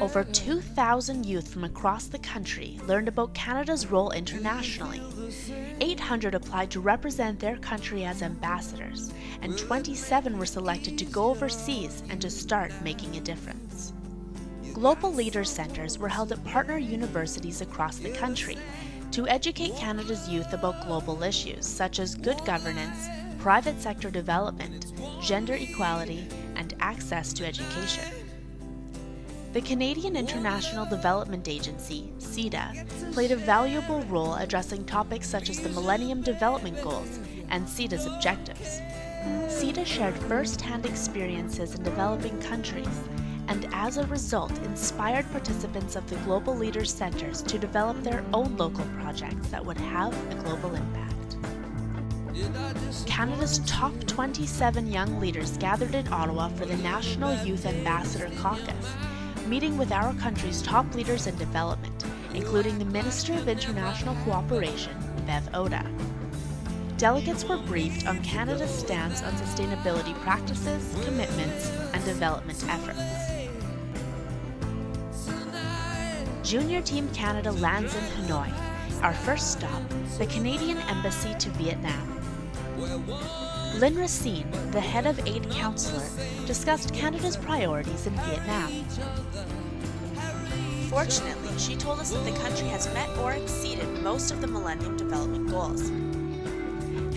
Over 2,000 youth from across the country learned about Canada's role internationally. 800 applied to represent their country as ambassadors, and 27 were selected to go overseas and to start making a difference. Global Leaders Centres were held at partner universities across the country to educate Canada's youth about global issues such as good governance, private sector development, gender equality, and access to education. The Canadian International Development Agency, SEAsia, played a valuable role addressing topics such as the Millennium Development Goals and SEAsia's objectives. SEAsia shared first-hand experiences in developing countries and as a result inspired participants of the Global Leaders Centres to develop their own local projects that would have a global impact. Canada's top 27 young leaders gathered in Ottawa for the National Youth Ambassador Caucus, meeting with our country's top leaders in development, including the Minister of International Cooperation, Bev Oda. Delegates were briefed on Canada's stance on sustainability practices, commitments, and development efforts. Junior Team Canada lands in Hanoi. Our first stop, the Canadian Embassy to Vietnam. Lynn Racine, the head of Aid Councillor, discussed Canada's priorities in Vietnam. Fortunately, she told us that the country has met or exceeded most of the Millennium Development Goals.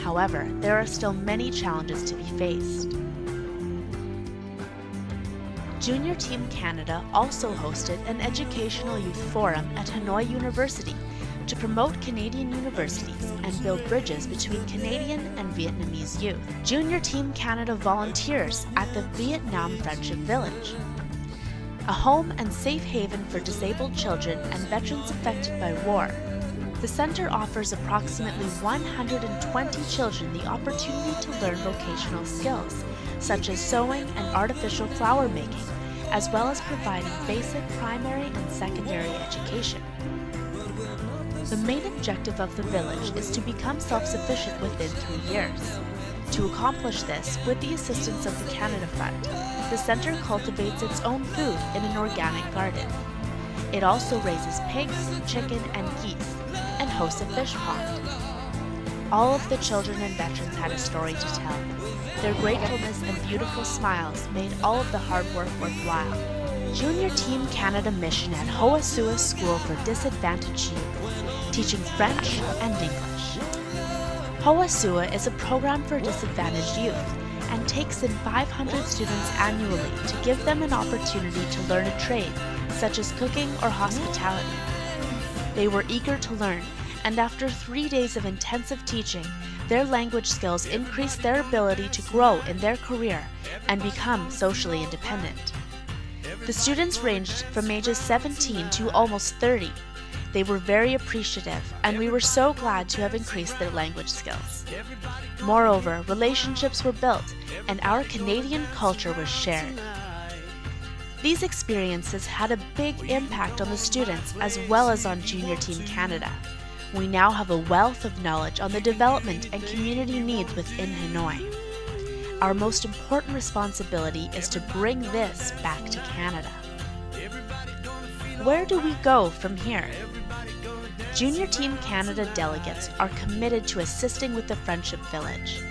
However, there are still many challenges to be faced. Junior Team Canada also hosted an educational youth forum at Hanoi University to promote Canadian universities and build bridges between Canadian and Vietnamese youth. Junior Team Canada volunteers at the Vietnam Friendship Village, a home and safe haven for disabled children and veterans affected by war. The center offers approximately 120 children the opportunity to learn vocational skills, such as sewing and artificial flower making, as well as providing basic primary and secondary education. The main objective of the village is to become self-sufficient within 3 years. To accomplish this, with the assistance of the Canada Fund, the center cultivates its own food in an organic garden. It also raises pigs, chicken, and geese, and hosts a fish pond. All of the children and veterans had a story to tell. Their gratefulness and beautiful smiles made all of the hard work worthwhile. Junior Team Canada mission at Hoa Sua School for Disadvantaged Youth, teaching French and English. Hoa Sua is a program for disadvantaged youth and takes in 500 students annually to give them an opportunity to learn a trade, such as cooking or hospitality. They were eager to learn, and after 3 days of intensive teaching, their language skills increased their ability to grow in their career and become socially independent. The students ranged from ages 17 to almost 30. They were very appreciative, and we were so glad to have increased their language skills. Moreover, relationships were built, and our Canadian culture was shared. These experiences had a big impact on the students as well as on Junior Team Canada. We now have a wealth of knowledge on the development and community needs within Hanoi. Our most important responsibility is to bring this back to Canada. Where do we go from here? Junior Team Canada delegates are committed to assisting with the Friendship Village.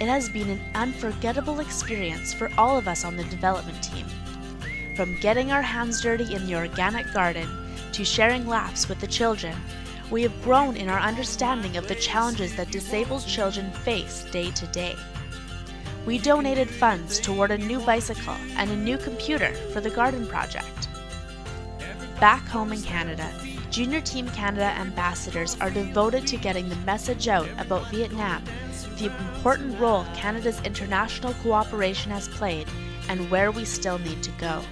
It has been an unforgettable experience for all of us on the development team. From getting our hands dirty in the organic garden to sharing laughs with the children, we have grown in our understanding of the challenges that disabled children face day to day. We donated funds toward a new bicycle and a new computer for the garden project. Back home in Canada, Junior Team Canada ambassadors are devoted to getting the message out about Vietnam, the important role Canada's international cooperation has played, and where we still need to go.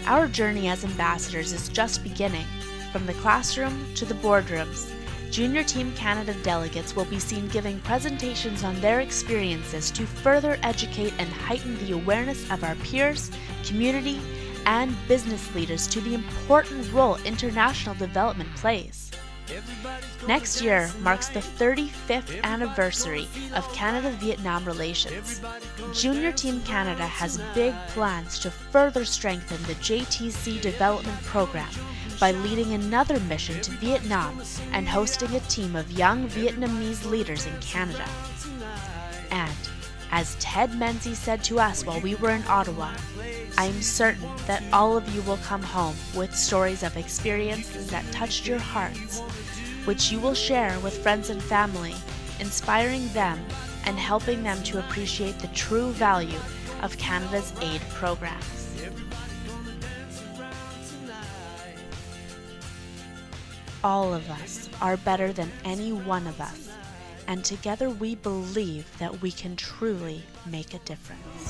Our journey as ambassadors is just beginning. From the classroom to the boardrooms, Junior Team Canada delegates will be seen giving presentations on their experiences to further educate and heighten the awareness of our peers, community, and business leaders to the important role international development plays. Next year marks the 35th anniversary of Canada-Vietnam relations. Junior Team Canada has big plans to further strengthen the JTC development program by leading another mission to Vietnam and hosting a team of young Vietnamese leaders in Canada. And, as Ted Menzies said to us while we were in Ottawa, I am certain that all of you will come home with stories of experiences that touched your hearts, which you will share with friends and family, inspiring them and helping them to appreciate the true value of Canada's aid programs. All of us are better than any one of us, and together we believe that we can truly make a difference.